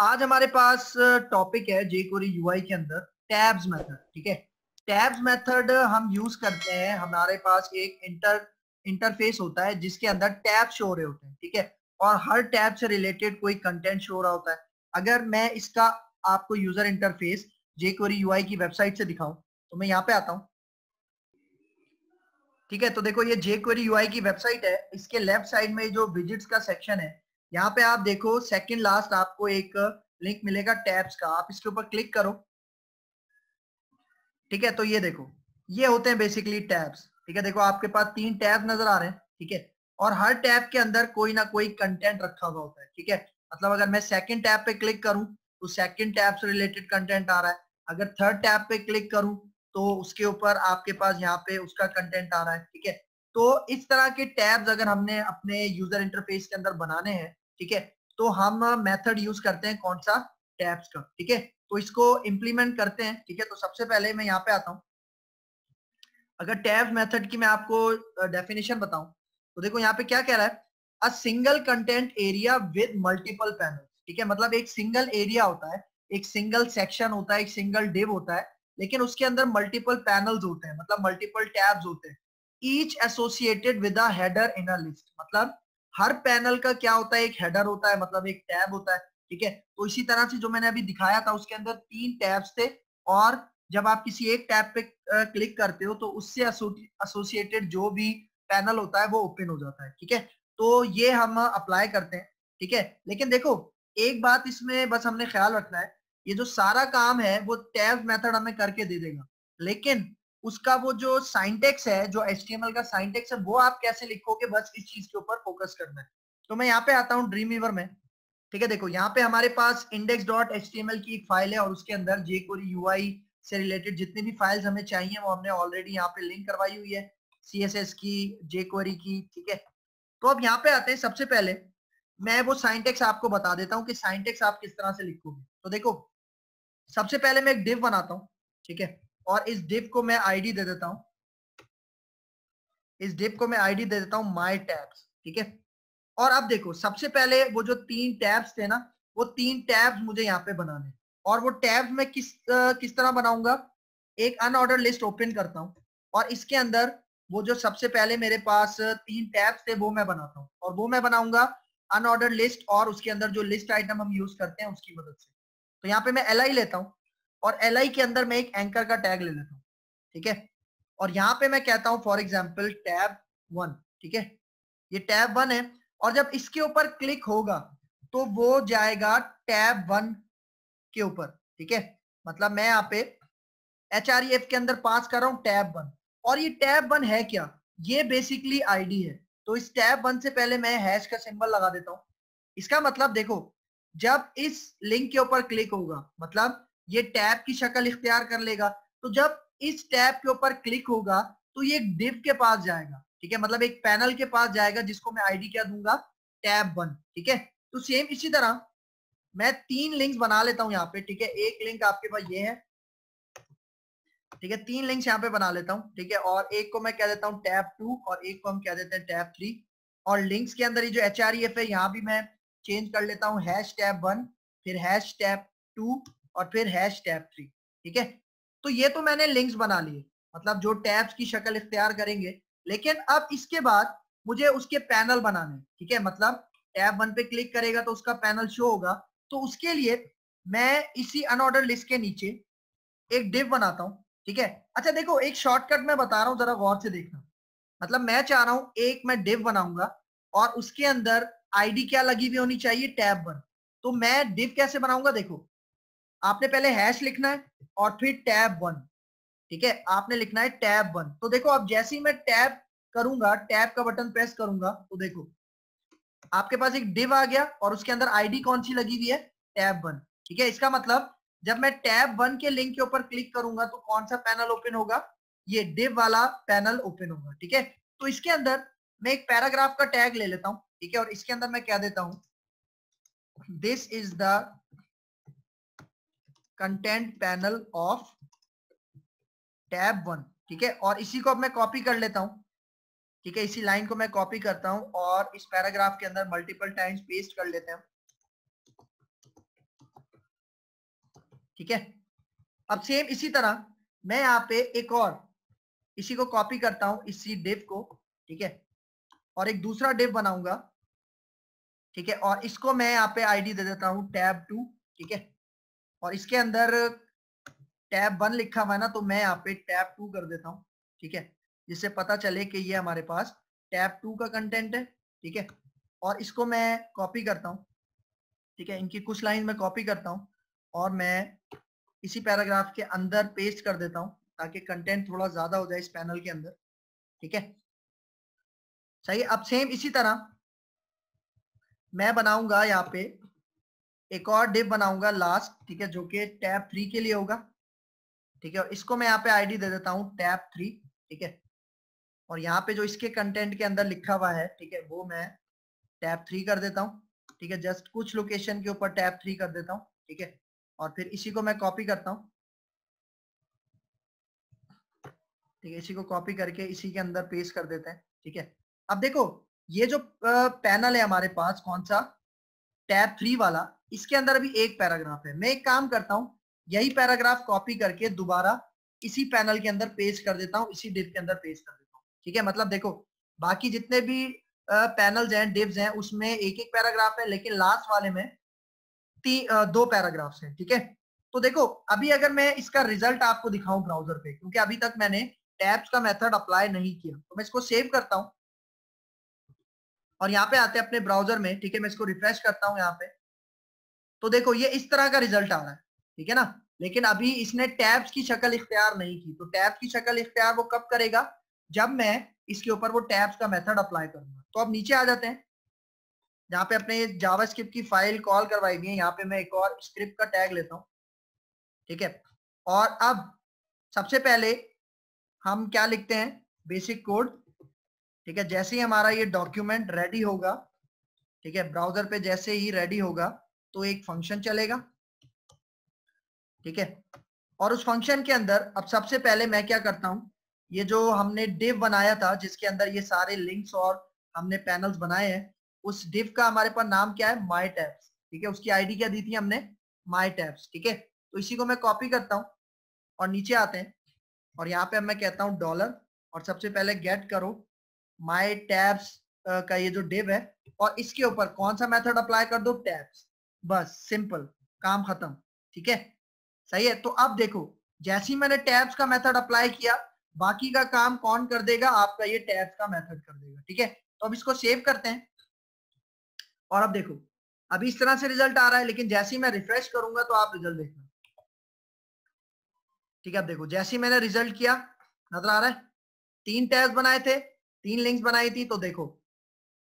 आज हमारे पास टॉपिक है jQuery UI के अंदर टैब्स मेथड। ठीक है, टैब्स मेथड हम यूज करते हैं। हमारे पास एक इंटरफेस होता है जिसके अंदर टैब शो हो रहे होते हैं। ठीक है, और हर टैब से रिलेटेड कोई कंटेंट शो हो रहा होता है। अगर मैं इसका आपको यूजर इंटरफेस jQuery UI की वेबसाइट से दिखाऊं तो मैं यहाँ पे आता हूँ। ठीक है, तो देखो ये jQuery UI की वेबसाइट है। इसके लेफ्ट साइड में जो विजिट्स का सेक्शन है, यहाँ पे आप देखो सेकंड लास्ट आपको एक लिंक मिलेगा टैब्स का। आप इसके ऊपर क्लिक करो। ठीक है, तो ये देखो ये होते हैं बेसिकली टैब्स। ठीक है, देखो आपके पास 3 टैब नजर आ रहे हैं। ठीक है, और हर टैब के अंदर कोई ना कोई कंटेंट रखा हुआ होता है। ठीक है, मतलब अगर मैं सेकंड टैब पे क्लिक करूं तो सेकंड टैब से रिलेटेड कंटेंट आ रहा है। अगर थर्ड टैब पे क्लिक करूं तो उसके ऊपर आपके पास यहाँ पे उसका कंटेंट आ रहा है। ठीक है, तो इस तरह के टैब्स अगर हमने अपने यूजर इंटरफेस के अंदर बनाने हैं, ठीक है, तो हम मेथड यूज करते हैं कौन सा, टैब्स का। ठीक है, तो इसको इम्प्लीमेंट करते हैं। ठीक है, तो सबसे पहले मैं यहाँ पे आता हूँ। अगर टैब्स मेथड की मैं आपको डेफिनेशन बताऊं तो देखो यहाँ पे क्या कह रहा है, a single content area with multiple panel. ठीक है, मतलब एक सिंगल एरिया होता है, एक सिंगल सेक्शन होता है, एक सिंगल डिव होता है, लेकिन उसके अंदर मल्टीपल पैनल्स होते हैं, मतलब मल्टीपल टैब्स होते हैं। Each associated with a header in a list, मतलब हर पैनल का क्या होता है, एक हेडर होता है, मतलब एक टैब होता है। ठीक है, तो इसी तरह से जो मैंने अभी दिखाया था उसके अंदर 3 टैब्स थे, और जब आप किसी एक टैब पे क्लिक करते हो तो उससे एसोसिएटेड जो भी पैनल होता है वो ओपन हो जाता है। ठीक है, तो ये हम अप्लाई करते हैं। ठीक है, लेकिन देखो एक बात इसमें बस हमने ख्याल रखना है, ये जो सारा काम है वो टैब मेथड हमें करके दे देगा, लेकिन उसका वो जो साइंटेक्स है, जो HTML का साइंटेक्स है, वो आप कैसे लिखोगे, बस इस चीज के ऊपर फोकस करना है। तो मैं यहाँ पे आता हूँ ड्रीमवीवर में। ठीक है, देखो यहाँ पे हमारे पास index.html की एक फाइल है और उसके अंदर jQuery UI से रिलेटेड जितनी भी फाइल्स हमें चाहिए वो हमने ऑलरेडी यहाँ पे लिंक करवाई हुई है, CSS की, jQuery की। ठीक है, तो अब यहाँ पे आते हैं। सबसे पहले मैं वो साइंटेक्स आपको बता देता हूँ कि साइंटेक्स आप किस तरह से लिखोगे। तो देखो सबसे पहले मैं एक डिव बनाता हूँ। ठीक है, और इस डिव को मैं आईडी दे देता हूँ, इस डिव को मैं आईडी दे देता हूँ माई टैब्स। ठीक है, और अब देखो सबसे पहले वो जो 3 टैब्स थे ना, वो 3 टैब्स मुझे यहाँ पे बनाने, और वो टैब्स मैं किस तरह बनाऊंगा, एक अनऑर्डर लिस्ट ओपन करता हूँ और इसके अंदर वो जो सबसे पहले मेरे पास 3 टैब्स थे वो मैं बनाता हूँ, और वो मैं बनाऊंगा अनऑर्डर लिस्ट, और उसके अंदर जो लिस्ट आइटम हम यूज करते हैं उसकी मदद से। तो यहाँ पे मैं li लेता हूँ और li के अंदर मैं एक एंकर का टैग ले लेता हूँ। ठीक है, और यहाँ पे मैं कहता हूँ फॉर एग्जाम्पल टैब 1। ठीक है, ये टैब 1 है, और जब इसके ऊपर क्लिक होगा तो वो जाएगा टैब 1 के ऊपर। ठीक है, मतलब मैं यहाँ पे href के अंदर पास कर रहा हूँ टैब 1, और ये टैब 1 है क्या, ये बेसिकली आईडी है। तो इस टैब 1 से पहले मैं हैश का सिंबल लगा देता हूँ। इसका मतलब देखो जब इस लिंक के ऊपर क्लिक होगा मतलब ये टैब की शक्ल इख्तियार कर लेगा, तो जब इस टैब के ऊपर क्लिक होगा तो ये डिव के पास जाएगा। ठीक है, मतलब एक पैनल के पास जाएगा जिसको मैं आईडी क्या दूंगा, टैब 1। ठीक है, तो सेम इसी तरह मैं 3 लिंक्स बना लेता हूँ यहाँ पे। ठीक है, एक लिंक आपके पास ये है। ठीक है, 3 लिंक्स यहाँ पे बना लेता हूँ। ठीक है, और एक को मैं कह देता हूँ टैब 2 और एक को हम कह देते हैं टैब 3, और लिंक्स के अंदर ये जो href है यहाँ भी मैं चेंज कर लेता हूँ हैश टैब 1, फिर हैश टैब 2 और फिर हैश टैब 3। ठीक है, तो ये तो मैंने लिंक्स बना लिए, मतलब जो टैब्स की शक्ल इख्तियार करेंगे, लेकिन अब इसके बाद मुझे उसके पैनल बनाने। ठीक है, मतलब टैब 1 पे क्लिक करेगा तो उसका पैनल शो होगा, तो उसके लिए मैं इसी अनऑर्डर लिस्ट के नीचे एक डिव बनाता हूँ। ठीक है, अच्छा देखो एक शॉर्टकट मैं बता रहा हूँ, जरा गौर से देखना। मतलब मैं चाह रहा हूँ एक मैं डिव बनाऊंगा और उसके अंदर आईडी क्या लगी हुई होनी चाहिए, टैब 1। तो मैं डिव कैसे बनाऊंगा, देखो आपने पहले हैश लिखना है और फिर टैब 1। ठीक है, आपने लिखना है टैब 1। तो देखो अब जैसे ही मैं टैब करूंगा, टैब का बटन प्रेस करूंगा, तो देखो आपके पास एक डिव आ गया और उसके अंदर आईडी कौन सी लगी हुई है, टैब 1। ठीक है, इसका मतलब जब मैं टैब 1 के लिंक के ऊपर क्लिक करूंगा तो कौन सा पैनल ओपन होगा, ये डिव वाला पैनल ओपन होगा। ठीक है, तो इसके अंदर मैं एक पैराग्राफ का टैग ले लेता हूँ। ठीक है, और इसके अंदर मैं कह देता हूँ this is the content panel of tab 1। ठीक है, और इसी को अब मैं कॉपी कर लेता हूँ। ठीक है, इसी लाइन को मैं कॉपी करता हूँ और इस पैराग्राफ के अंदर मल्टीपल टाइम्स पेस्ट कर लेते हैं। ठीक है। अब सेम इसी तरह मैं यहाँ पे एक और इसी को कॉपी करता हूं, इसी डिव को, ठीक है, और एक दूसरा डिव बनाऊंगा, ठीक है, और इसको मैं यहाँ पे आईडी दे देता हूं tab2, ठीक है, और इसके अंदर tab1 लिखा हुआ है ना, तो मैं यहाँ पे tab2 कर देता हूँ, ठीक है, जिससे पता चले कि ये हमारे पास tab2 का कंटेंट है, ठीक है, और इसको मैं कॉपी करता हूँ, ठीक है, इनकी कुछ लाइन में कॉपी करता हूँ और मैं इसी पैराग्राफ के अंदर पेस्ट कर देता हूँ ताकि कंटेंट थोड़ा ज्यादा हो जाए इस पैनल के अंदर, ठीक है, सही है। अब सेम इसी तरह मैं बनाऊंगा यहाँ पे एक और डिव बनाऊंगा लास्ट, ठीक है, जो कि tab3 के लिए होगा, ठीक है, और इसको मैं यहाँ पे आईडी दे देता हूँ tab3, ठीक है, और यहाँ पे जो इसके कंटेंट के अंदर लिखा हुआ है, ठीक है, वो मैं tab3 कर देता हूँ, ठीक है, जस्ट कुछ लोकेशन के ऊपर tab3 कर देता हूँ, ठीक है, और फिर इसी को मैं कॉपी करता हूँ, ठीक है, इसी को कॉपी करके इसी के अंदर पेस्ट कर देते हैं, ठीक है। अब देखो ये जो पैनल है हमारे पास, कौन सा, tab3 वाला, इसके अंदर अभी एक पैराग्राफ है। मैं एक काम करता हूँ, यही पैराग्राफ कॉपी करके दोबारा इसी पैनल के अंदर पेस्ट कर देता हूँ, इसी डिव के अंदर पेस्ट कर देता हूँ, ठीक है। मतलब देखो बाकी जितने भी पैनल्स हैं, डिव्स हैं, उसमें एक एक पैराग्राफ है, लेकिन लास्ट वाले में दो पैराग्राफ्स हैं, ठीक है। तो देखो अभी अगर मैं इसका रिजल्ट आपको दिखाऊं ब्राउजर पे, क्योंकि अभी तक मैंने टैब्स का मेथड अप्लाई नहीं किया, तो मैं इसको सेव करता हूं और यहाँ पे आते हैं अपने ब्राउजर में, ठीक है, मैं इसको रिफ्रेश करता हूँ यहाँ पे, तो देखो ये इस तरह का रिजल्ट आ रहा है, ठीक है ना। लेकिन अभी इसने टैब्स की शक्ल इख्तियार नहीं की, तो टैब्स की शक्ल इख्तियार वो कब करेगा, जब मैं इसके ऊपर वो टैब्स का मेथड अप्लाई करूंगा। तो अब नीचे आ जाते हैं, जहाँ पे अपने जावास्क्रिप्ट की फाइल कॉल करवाई गई है, यहाँ पे मैं एक और स्क्रिप्ट का टैग लेता हूँ, ठीक है, और अब सबसे पहले हम क्या लिखते हैं, बेसिक कोड, ठीक है, जैसे ही हमारा ये डॉक्यूमेंट रेडी होगा, ठीक है, ब्राउजर पे जैसे ही रेडी होगा तो एक फंक्शन चलेगा, ठीक है, और उस फंक्शन के अंदर अब सबसे पहले मैं क्या करता हूं, ये जो हमने डिव बनाया था जिसके अंदर ये सारे लिंक्स और हमने पैनल्स बनाए हैं, उस डिव का हमारे पास नाम क्या है, माई टैब्स, ठीक है, उसकी आईडी क्या दी थी हमने, माई टैब्स, ठीक है। तो इसी को मैं कॉपी करता हूँ और नीचे आते हैं और यहाँ पे मैं कहता हूँ डॉलर, और सबसे पहले गेट करो माई टैब्स का ये जो डिव है, और इसके ऊपर कौन सा मेथड अप्लाई कर दो, टैब्स, बस सिंपल, काम खत्म, ठीक है, सही है। तो अब देखो जैसे ही मैंने टैब्स का मेथड अप्लाई किया, बाकी का काम कौन कर देगा, आपका ये टैब्स का मेथड कर देगा, ठीक है। तो अब इसको सेव करते हैं और अब देखो अभी इस तरह से रिजल्ट आ रहा है, लेकिन जैसे ही मैं रिफ्रेश करूंगा तो आप रिजल्ट देखना, ठीक है। अब देखो जैसे ही मैंने रिजल्ट किया, नजर आ रहा है, 3 टैब्स बनाए थे, 3 लिंक्स बनाई थी, तो देखो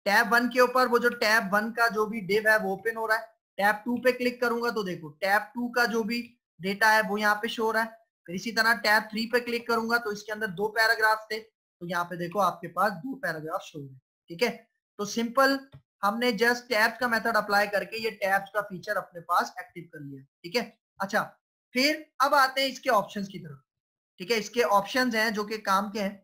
tab1 के ऊपर वो जो tab1 का जो भी डिव है वो ओपन हो रहा है, tab2 पे क्लिक करूंगा तो देखो tab2 का जो भी डेटा है वो यहाँ पे शो हो रहा है, फिर इसी तरह tab3 पे क्लिक करूंगा तो इसके अंदर 2 पैराग्राफ थे, तो यहाँ पे देखो आपके पास 2 पैराग्राफ शो हो रहे हैं, ठीक है। तो सिंपल हमने जस्ट टैब्स का मेथड अप्लाई करके ये टैब्स का फीचर अपने पास एक्टिव कर लिया, ठीक है। अच्छा फिर अब आते हैं इसके ऑप्शंस की तरफ, ठीक है, इसके ऑप्शंस हैं जो कि काम के हैं,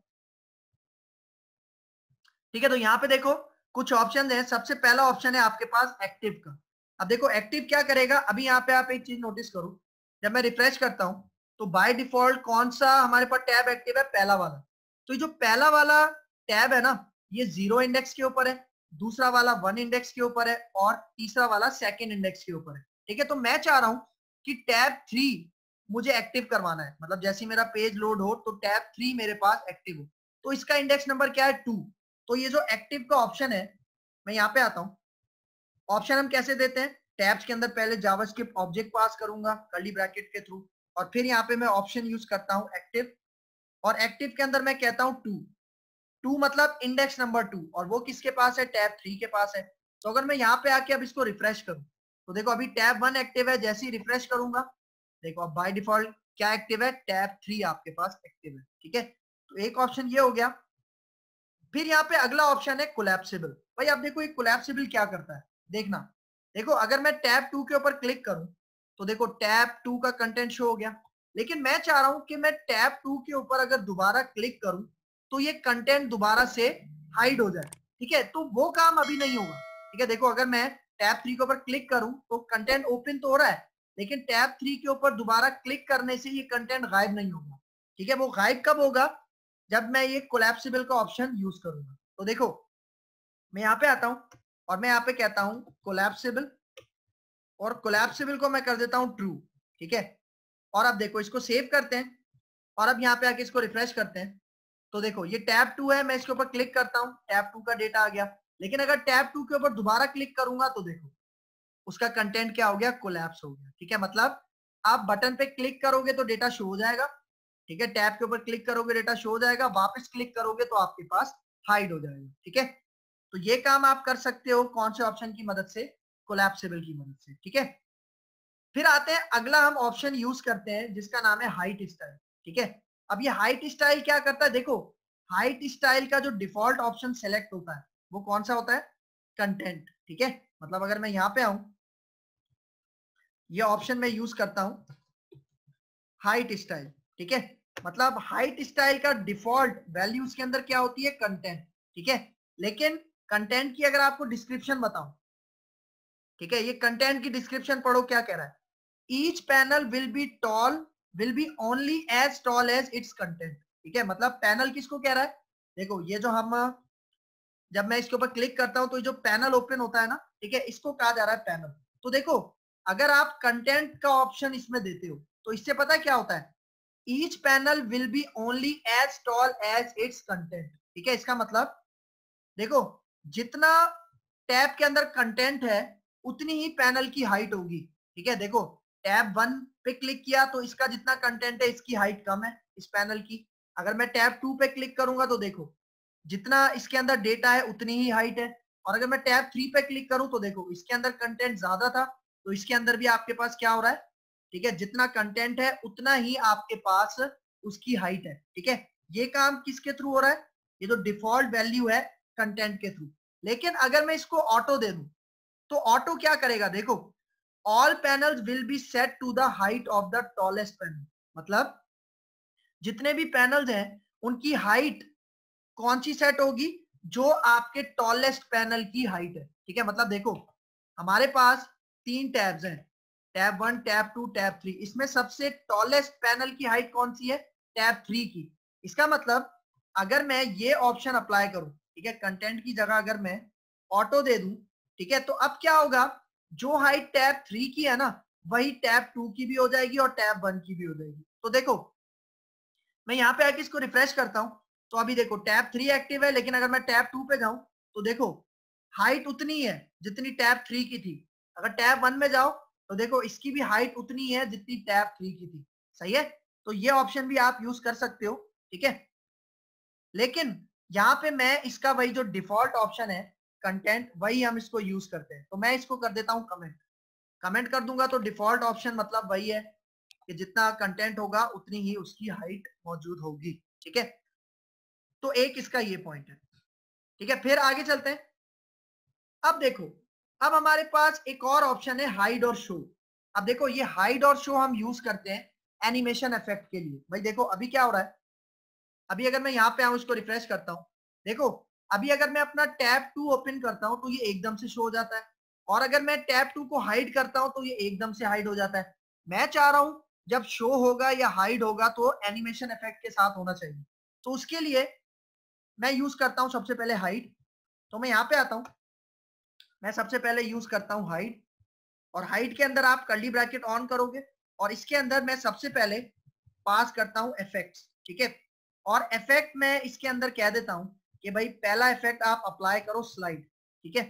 ठीक है। तो यहाँ पे देखो कुछ ऑप्शन है, सबसे पहला ऑप्शन है आपके पास एक्टिव का। अब देखो एक्टिव क्या करेगा, अभी यहाँ पे आप एक चीज नोटिस करो, जब मैं रिफ्रेश करता हूँ तो बाय डिफॉल्ट कौन सा हमारे पास टैब एक्टिव है, पहला वाला। तो ये जो पहला वाला टैब है ना, ये 0 इंडेक्स के ऊपर है, दूसरा वाला 1 इंडेक्स के ऊपर है, और तीसरा वाला 2nd इंडेक्स के ऊपर है, ठीक है। तो मैं चाह रहा हूँ कि टैब 3 मुझे एक्टिव करवाना है, मतलब जैसे मेरा पेज लोड हो तो टैब 3 मेरे पास एक्टिव हो, तो इसका इंडेक्स नंबर क्या है, 2। तो ये जो एक्टिव का ऑप्शन है, मैं यहाँ पे आता हूँ, ऑप्शन हम कैसे देते हैं, टैब्स के अंदर पहले जावास्क्रिप्ट ऑब्जेक्ट पास करूंगा कर्ली ब्रैकेट के थ्रू, और फिर यहाँ पे मैं ऑप्शन यूज करता हूँ एक्टिव, और एक्टिव के अंदर मैं कहता हूँ 2, 2 मतलब इंडेक्स नंबर 2, और वो किसके पास है, टैब 3 के पास है। तो अगर मैं यहाँ पे आके अब इसको रिफ्रेश करूँ तो देखो अभी टैब 1 एक्टिव है, जैसे ही रिफ्रेश करूंगा देखो अब बाय डिफॉल्ट क्या एक्टिव है, टैब 3 आपके पास एक्टिव है, ठीक है। तो एक ऑप्शन ये हो गया। फिर यहाँ पे अगला ऑप्शन है कोलैप्सिबल। भाई अब देखो ये कोलैप्सिबल क्या करता है, देखना, देखो अगर मैं टैब 2 के ऊपर क्लिक करूं तो देखो टैब 2 का कंटेंट शो हो गया, लेकिन मैं चाह रहा हूं कि मैं टैब 2 के ऊपर अगर दोबारा क्लिक करूं तो ये कंटेंट दोबारा से हाइड हो जाए, ठीक है। तो वो काम अभी नहीं होगा, ठीक है। देखो अगर मैं टैब 3 के ऊपर क्लिक करूं तो कंटेंट ओपन तो हो रहा है, लेकिन टैब 3 के ऊपर दोबारा क्लिक करने से ये कंटेंट गायब नहीं होगा। ठीक है, वो गायब कब होगा? जब मैं ये कोलैप्सिबल का ऑप्शन यूज करूंगा। तो देखो मैं यहाँ पे आता हूँ और मैं यहाँ पे कहता हूँ कोलैप्सिबल, और कोलैप्सिबल को मैं कर देता हूँ ट्रू। ठीक है, और अब देखो इसको सेव करते हैं और अब यहाँ पे आके इसको रिफ्रेश करते हैं। तो देखो ये टैब 2 है, मैं इसके ऊपर क्लिक करता हूँ, टैब 2 का डेटा आ गया। लेकिन अगर टैब 2 के ऊपर दोबारा क्लिक करूंगा तो देखो उसका कंटेंट क्या हो गया? कोलैप्स हो गया। ठीक है, मतलब आप बटन पे क्लिक करोगे तो डेटा शो हो जाएगा। ठीक है, टैब के ऊपर क्लिक करोगे डेटा शो हो जाएगा, वापस क्लिक करोगे तो आपके पास हाइड हो जाएगा। ठीक है, तो ये काम आप कर सकते हो कौन से ऑप्शन की मदद से? कोलैप्सिबल की मदद से। ठीक है, फिर आते हैं अगला हम ऑप्शन यूज करते हैं जिसका नाम है हाइट स्टाइल। ठीक है, अब ये हाइट स्टाइल क्या करता है? देखो हाइट स्टाइल का जो डिफॉल्ट ऑप्शन सेलेक्ट होता है वो कौन सा होता है? कंटेंट। ठीक है, मतलब अगर मैं यहाँ पे आऊं, ये ऑप्शन मैं यूज करता हूं हाइट स्टाइल। ठीक है, मतलब हाइट स्टाइल का डिफॉल्ट वैल्यू उसके अंदर क्या होती है? कंटेंट। ठीक है, लेकिन कंटेंट की अगर आपको डिस्क्रिप्शन बताऊं, ठीक है, ये कंटेंट की डिस्क्रिप्शन पढ़ो क्या कह रहा है? Each panel will be only as tall as its content. ठीक है, मतलब पैनल किसको कह रहा है? देखो ये जो हम जब मैं इसके ऊपर क्लिक करता हूं तो ये जो पैनल ओपन होता है ना, ठीक है, इसको कहा जा रहा है पैनल। तो देखो अगर आप कंटेंट का ऑप्शन इसमें देते हो तो इससे पता है क्या होता है? Each panel will be only as tall as its content. ठीक है, इसका मतलब देखो जितना टैब के अंदर कंटेंट है उतनी ही पैनल की हाइट होगी। ठीक है, देखो टैब 1 पे क्लिक किया तो इसका जितना कंटेंट है इसकी हाइट कम है इस पैनल की। अगर मैं टैब 2 पे क्लिक करूंगा तो देखो जितना इसके अंदर डेटा है उतनी ही हाइट है। और अगर मैं टैब 3 पे क्लिक करूं तो देखो इसके अंदर कंटेंट ज्यादा था तो इसके अंदर भी आपके पास क्या हो रहा है? ठीक है, जितना कंटेंट है उतना ही आपके पास उसकी हाइट है। ठीक है, ये काम किसके थ्रू हो रहा है? ये जो डिफॉल्ट वैल्यू है कंटेंट के थ्रू। लेकिन अगर मैं इसको ऑटो दे दूं तो ऑटो क्या करेगा? देखो all panels will be set to the height of the tallest panel, मतलब जितने भी पैनल्स हैं उनकी हाइट कौन सी सेट होगी? जो आपके टॉलेस्ट पैनल की हाइट है। ठीक है, मतलब देखो हमारे पास 3 टैब्स हैं, टैब 1, टैब 2, टैब 3। इसमें सबसे टॉलेस्ट पैनल की हाइट कौन सी है? टैब 3 की। इसका मतलब अगर मैं ये ऑप्शन अप्लाई करूं, ठीक है, कंटेंट की जगह अगर मैं ऑटो दे दूं, ठीक है, तो अब क्या होगा? जो हाइट टैब 3 की है ना वही टैब 2 की भी हो जाएगी और टैब 1 की भी हो जाएगी। तो देखो मैं यहाँ पे आके इसको रिफ्रेश करता हूँ तो अभी देखो टैब 3 एक्टिव है, लेकिन अगर मैं टैब 2 पे जाऊं तो देखो हाइट उतनी है जितनी टैब 3 की थी। अगर टैब 1 में जाओ तो देखो इसकी भी हाइट उतनी है जितनी टैब 3 की थी। सही है, तो ये ऑप्शन भी आप यूज कर सकते हो। ठीक है, लेकिन यहाँ पे मैं इसका वही जो डिफॉल्ट ऑप्शन है कंटेंट वही हम इसको यूज करते हैं। तो मैं इसको कर देता हूँ कमेंट। कमेंट कर दूंगा तो डिफॉल्ट ऑप्शन मतलब वही है कि जितना कंटेंट होगा उतनी ही उसकी हाइट मौजूद होगी। ठीक है, तो एक इसका ये पॉइंट है। ठीक है, फिर आगे चलते हैं। अब देखो अब हमारे पास एक और ऑप्शन है हाइड और शो। अब देखो ये हाइड और शो हम यूज करते हैं एनिमेशन इफेक्ट के लिए। भाई देखो अभी क्या हो रहा है? अभी अगर मैं यहाँ पे आऊं इसको रिफ्रेश करता हूँ, देखो अभी अगर मैं अपना टैब 2 ओपन करता हूँ तो ये एकदम से शो हो जाता है, और अगर मैं टैब 2 को हाइड करता हूँ तो ये एकदम से हाइड हो जाता है। मैं चाह रहा हूँ जब शो होगा या हाइड होगा तो एनिमेशन इफेक्ट के साथ होना चाहिए। तो उसके लिए मैं यूज करता हूँ सबसे पहले हाइड। तो मैं यहाँ पे आता हूँ, मैं सबसे पहले यूज करता हूँ हाइड, और हाइड के अंदर आप कर्ली ब्रैकेट ऑन करोगे और इसके अंदर मैं सबसे पहले पास करता हूँ इफेक्ट्स। ठीक है, और इफेक्ट में इसके अंदर कह देता हूँ कि भाई पहला इफेक्ट आप अप्लाई करो स्लाइड। ठीक है,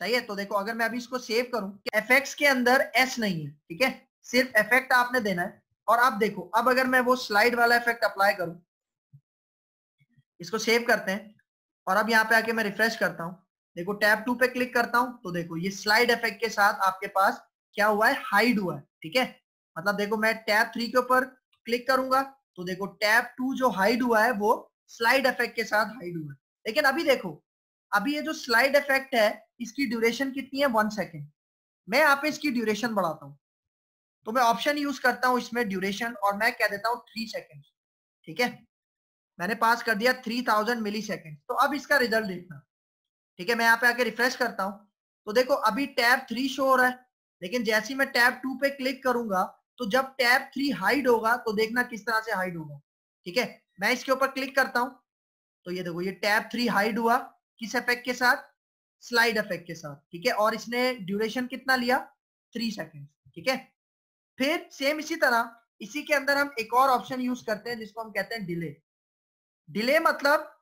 सही है। तो देखो अगर मैं अभी इसको सेव करूं, इफेक्ट्स के अंदर एस नहीं है, ठीक है, सिर्फ इफेक्ट आपने देना है। और अब देखो अब अगर मैं वो स्लाइड वाला इफेक्ट अप्लाई करूं, इसको सेव करते हैं और अब यहाँ पे आके मैं रिफ्रेश करता हूँ, देखो टैब 2 पे क्लिक करता हूँ तो देखो ये स्लाइड इफेक्ट के साथ आपके पास क्या हुआ है? हाइड हुआ है। ठीक है, मतलब देखो मैं टैब 3 के ऊपर क्लिक करूंगा तो देखो टैब 2 जो हाइड हुआ है वो स्लाइड इफेक्ट के साथ हाइड हुआ है। लेकिन अभी देखो अभी ये जो स्लाइड इफेक्ट है इसकी ड्यूरेशन कितनी है? 1 सेकेंड। मैं यहाँ पे इसकी ड्यूरेशन बढ़ाता हूँ तो मैं ऑप्शन यूज करता हूँ इसमें ड्यूरेशन, और मैं कह देता हूँ 3 सेकेंड। ठीक है, मैंने पास कर दिया 3000 मिली सेकेंड। तो अब इसका रिजल्ट देखना। ठीक है, मैं यहाँ पे आके रिफ्रेश करता हूँ तो देखो अभी टैब 3 शो हो रहा है, लेकिन जैसे ही मैं टैब 2 पे क्लिक करूंगा तो जब टैब 3 हाइड होगा तो देखना किस तरह से हाइड होगा। ठीक है, मैं इसके ऊपर क्लिक करता हूं तो ये देखो ये टैब 3 हाइड हुआ, किस इफेक्ट के साथ, स्लाइड इफेक्ट के साथ। ठीक है, और इसने ड्यूरेशन कितना लिया, 3 सेकेंड। ठीक है, फिर सेम इसी तरह इसी के अंदर हम एक और ऑप्शन यूज करते हैं जिसको हम कहते हैं डिले। डिले मतलब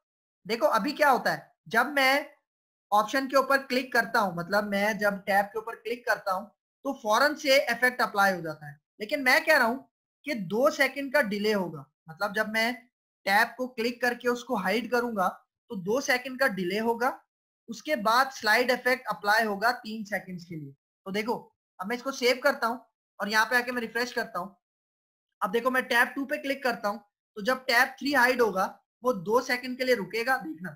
देखो अभी क्या होता है, जब मैं ऑप्शन के ऊपर क्लिक करता हूं, मतलब मैं जब टैब के ऊपर क्लिक करता हूं तो फौरन से इफेक्ट अप्लाई हो जाता है, लेकिन मैं कह रहा हूं कि 2 सेकंड का डिले होगा। मतलब जब मैं टैब को क्लिक करके उसको हाइड करूंगा तो 2 सेकंड का डिले होगा, उसके बाद स्लाइड इफेक्ट अप्लाई होगा 3 सेकंड्स के लिए। तो देखो अब मैं इसको सेव करता हूं और यहाँ पे आके मैं रिफ्रेश करता हूं। अब देखो मैं टैब 2 पे क्लिक करता हूं तो जब टैब 3 हाइड होगा वो 2 सेकंड के लिए रुकेगा। देखना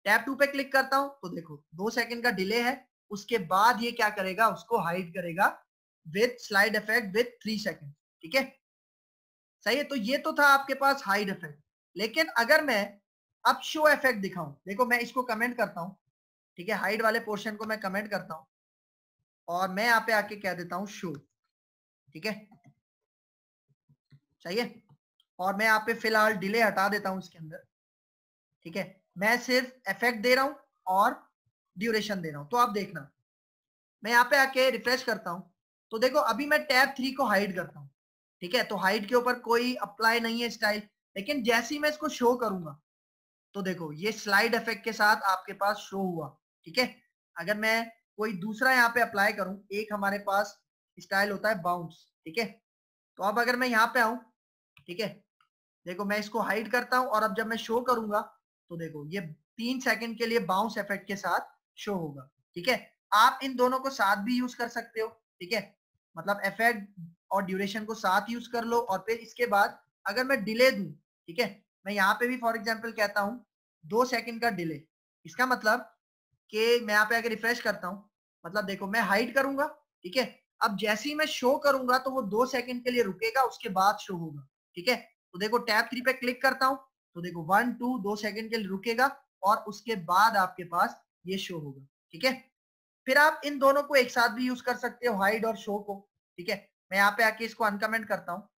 टैब 2 पे क्लिक करता हूं तो देखो 2 सेकंड का डिले है, उसके बाद ये क्या करेगा, उसको हाइड करेगा with slide effect with 3 second. ठीक है, सही है। तो ये तो था आपके पास हाइड इफेक्ट, लेकिन अगर मैं अब शो इफेक्ट दिखाऊं, देखो मैं इसको कमेंट करता हूं। ठीक है, हाइड वाले पोर्शन को मैं कमेंट करता हूं और मैं यहाँ पे आके कह देता हूं शो। ठीक है, सही है, और मैं यहाँ पे फिलहाल डिले हटा देता हूं इसके अंदर। ठीक है, मैं सिर्फ इफेक्ट दे रहा हूं और ड्यूरेशन दे रहा हूं। तो आप देखना मैं यहाँ पे आके रिफ्रेश करता हूं तो देखो अभी मैं टैब 3 को हाइड करता हूं। ठीक है, तो हाइड के ऊपर कोई अप्लाई नहीं है स्टाइल, लेकिन जैसे ही मैं इसको शो करूंगा तो देखो ये स्लाइड इफेक्ट के साथ आपके पास शो हुआ। ठीक है, अगर मैं कोई दूसरा यहाँ पे अप्लाई करूं, एक हमारे पास स्टाइल होता है बाउंस। ठीक है, तो अब अगर मैं यहाँ पे आऊं, ठीक है, देखो मैं इसको हाइड करता हूं और अब जब मैं शो करूंगा तो देखो ये 3 सेकंड के लिए बाउंस इफेक्ट के साथ शो होगा। ठीक है, आप इन दोनों को साथ भी यूज कर सकते हो। ठीक है, मतलब इफेक्ट और ड्यूरेशन को साथ यूज कर लो और फिर इसके बाद अगर मैं डिले दूं, ठीक है, मैं यहाँ पे भी फॉर एग्जांपल कहता हूँ 2 सेकंड का डिले। इसका मतलब कि मैं यहाँ पे आके रिफ्रेश करता हूँ, मतलब देखो मैं हाइड करूंगा। ठीक है, अब जैसे ही मैं शो करूंगा तो वो 2 सेकंड के लिए रुकेगा, उसके बाद शो होगा। ठीक है, तो देखो टैब 3 पे क्लिक करता हूं तो देखो 1 2 2 सेकंड के लिए रुकेगा और उसके बाद आपके पास ये शो होगा। ठीक है, फिर आप इन दोनों को एक साथ भी यूज कर सकते हो, हाइड और शो को। ठीक है, मैं यहाँ पे आके इसको अनकमेंट करता हूँ।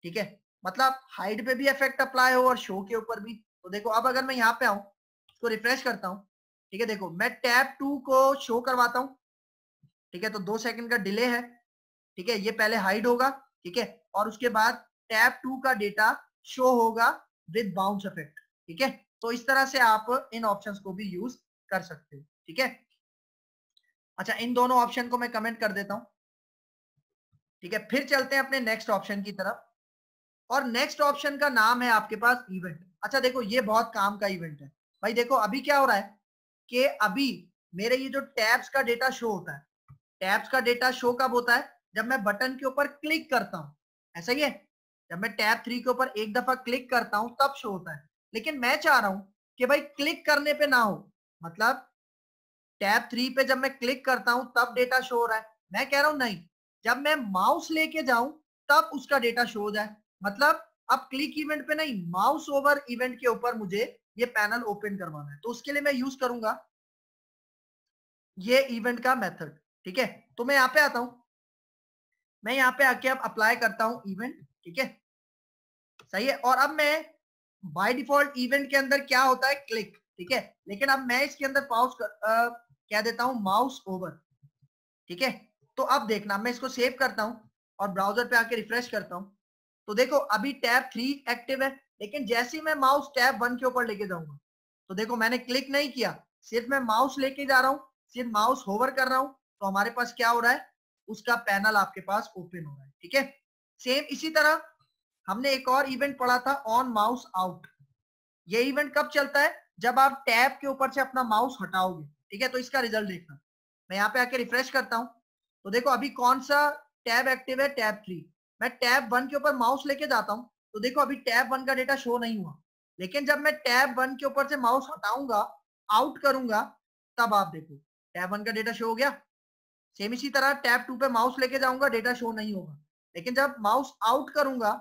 ठीक है, मतलब हाइड पे भी इफेक्ट अप्लाई हो और शो के ऊपर भी। तो देखो अब अगर मैं यहाँ पे आऊं इसको रिफ्रेश करता हूँ, ठीक है, देखो मैं टैब 2 को शो करवाता हूँ। ठीक है, तो 2 सेकंड का डिले है। ठीक है, ये पहले हाइड होगा। ठीक है, और उसके बाद टैब 2 का डेटा शो होगा विद बाउंस इफेक्ट। ठीक है, तो इस तरह से आप इन ऑप्शंस को भी यूज कर सकते हो। ठीक है, अच्छा इन दोनों ऑप्शन को मैं कमेंट कर देता हूं। ठीक है, फिर चलते हैं अपने नेक्स्ट ऑप्शन की तरफ और नेक्स्ट ऑप्शन का नाम है आपके पास इवेंट। अच्छा देखो ये बहुत काम का इवेंट है भाई। देखो अभी क्या हो रहा है कि अभी मेरे ये जो टैब्स का डेटा शो होता है, टैब्स का डेटा शो कब होता है, जब मैं बटन के ऊपर क्लिक करता हूं। ऐसा ही है, जब मैं टैब 3 के ऊपर एक दफा क्लिक करता हूं तब शो होता है। लेकिन मैं चाह रहा हूं कि भाई क्लिक करने पे ना हो, मतलब टैब 3 पे जब मैं क्लिक करता हूं तब डेटा शो हो रहा है। मैं कह रहा हूं नहीं, जब मैं माउस लेके जाऊं तब उसका डेटा शो हो जाए। मतलब अब क्लिक इवेंट पे नहीं, माउस ओवर इवेंट के ऊपर मुझे ये पैनल ओपन करवाना है। तो उसके लिए मैं यूज करूंगा ये इवेंट का मेथड। ठीक है, तो मैं यहाँ पे आता हूं, मैं यहाँ पे आके अब अप्लाई करता हूं इवेंट। ठीक है, सही है, और अब मैं बाय डिफॉल्ट इवेंट के अंदर क्या होता है, क्लिक। ठीक है, लेकिन अब मैं इसके अंदर कह देता हूं माउस ओवर। ठीक है, तो अब देखना मैं इसको सेव करता हूं और ब्राउजर पे आके रिफ्रेश करता हूं तो देखो अभी टैब 3 एक्टिव है, लेकिन जैसे ही मैं माउस टैब 1 के ऊपर लेके जाऊंगा तो देखो मैंने क्लिक नहीं किया, सिर्फ मैं माउस लेके जा रहा हूँ, सिर्फ माउस होवर कर रहा हूँ, तो हमारे पास क्या हो रहा है, उसका पैनल आपके पास ओपन हो रहा है। ठीक है, सेम इसी तरह हमने एक और इवेंट पढ़ा था ऑन माउस आउट। ये इवेंट कब चलता है, जब आप टैब के ऊपर से अपना माउस हटाओगे। ठीक है, तो इसका रिजल्ट देखना, मैं यहाँ पे आके रिफ्रेश करता हूँ तो देखो अभी कौन सा टैब एक्टिव है, टैब 3। मैं टैब 1 के ऊपर माउस लेके जाता हूँ तो देखो अभी टैब 1 का डेटा शो नहीं हुआ, लेकिन जब मैं टैब 1 के ऊपर से माउस हटाऊंगा, आउट करूंगा, तब आप देखो टैब 1 का डेटा शो हो गया। सेम इसी तरह टैब 2 पे माउस लेके जाऊंगा, डेटा शो नहीं होगा, लेकिन जब माउस आउट करूंगा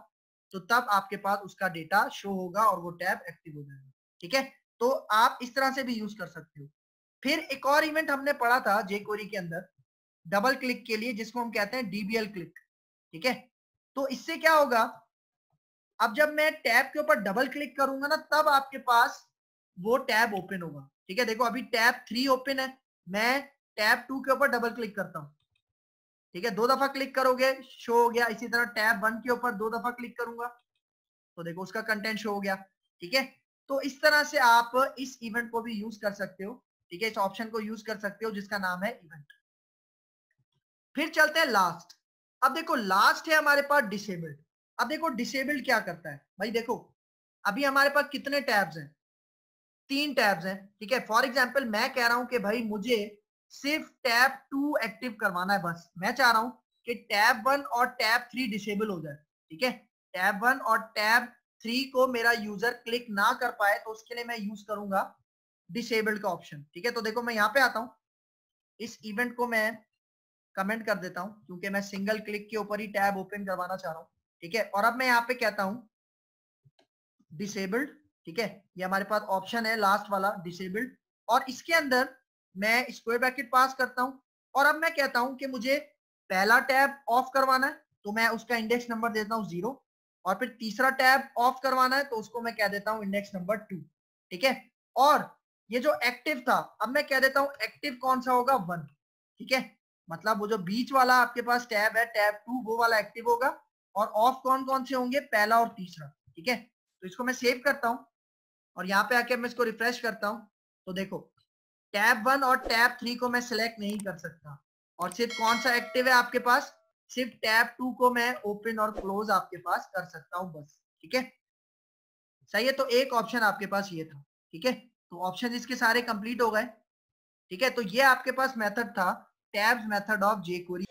तो तब आपके पास उसका डेटा शो होगा और वो टैब एक्टिव हो जाएगा। ठीक है, तो आप इस तरह से भी यूज कर सकते हो। फिर एक और इवेंट हमने पढ़ा था jQuery के अंदर, डबल क्लिक के लिए, जिसको हम कहते हैं डीबीएल क्लिक। ठीक है, तो इससे क्या होगा, अब जब मैं टैब के ऊपर डबल क्लिक करूंगा ना, तब आपके पास वो टैब ओपन होगा। ठीक है, देखो अभी टैब 3 ओपन है, मैं टैब 2 के ऊपर डबल क्लिक करता हूं। ठीक है, 2 दफा क्लिक करोगे शो हो गया। इसी तरह टैब 1 के ऊपर 2 दफा क्लिक करूंगा तो देखो उसका कंटेंट शो हो गया। ठीक है, तो इस तरह से आप इस इवेंट को भी यूज कर सकते हो। ठीक है, इस ऑप्शन को यूज कर सकते हो जिसका नाम है इवेंट। फिर चलते हैं लास्ट। अब देखो लास्ट है हमारे पास डिसेबल्ड। अब देखो डिसेबल्ड क्या करता है भाई, देखो अभी हमारे पास कितने टैब्स हैं, 3 टैब्स हैं। ठीक है, फॉर एग्जांपल मैं कह रहा हूं कि भाई मुझे सिर्फ टैब 2 एक्टिव करवाना है, बस मैं चाह रहा हूं कि टैब 1 और टैब 3 डिसेबल हो जाए। ठीक है, टैब 1 और टैब 3 को मेरा यूजर क्लिक ना कर पाए, तो उसके लिए मैं यूज करूंगा डिसेबल्ड का ऑप्शन। ठीक है, तो देखो मैं यहाँ पे आता हूं, इस इवेंट को मैं कमेंट कर देता हूं क्योंकि मैं सिंगल क्लिक के ऊपर ही टैब ओपन करवाना चाह रहा हूं। ठीक है, और अब मैं यहाँ पे कहता हूं डिसेबल्ड। ठीक है, ये हमारे पास ऑप्शन है लास्ट वाला डिसेबल्ड, और इसके अंदर मैं स्क्वायर ब्रैकेट पास करता हूं, और अब मैं कहता हूं कि मुझे पहला टैब ऑफ करवाना है तो मैं उसका इंडेक्स नंबर देता हूं 0, और फिर तीसरा टैब ऑफ करवाना है तो उसको मैं कह देता हूं इंडेक्स नंबर 2। ठीक है, और ये जो एक्टिव था, अब मैं कह देता हूं एक्टिव कौन सा होगा, 1। ठीक है, मतलब वो जो बीच वाला आपके पास टैब है टैब 2, वो वाला एक्टिव होगा, और ऑफ कौन कौन से होंगे, पहला और तीसरा। ठीक है, तो इसको मैं सेव करता हूं, और यहाँ पे आके मैं इसको रिफ्रेश करता हूं, तो देखो टैब 1 और टैब 3 को मैं सिलेक्ट नहीं कर सकता, और सिर्फ कौन सा एक्टिव है आपके पास, सिर्फ टैब 2 को मैं ओपन और क्लोज आपके पास कर सकता हूं बस। ठीक है, सही है, तो एक ऑप्शन आपके पास ये था। ठीक है, तो ऑप्शन इसके सारे कंप्लीट हो गए। ठीक है, तो ये आपके पास मेथड था टैब्स मेथड ऑफ jQuery।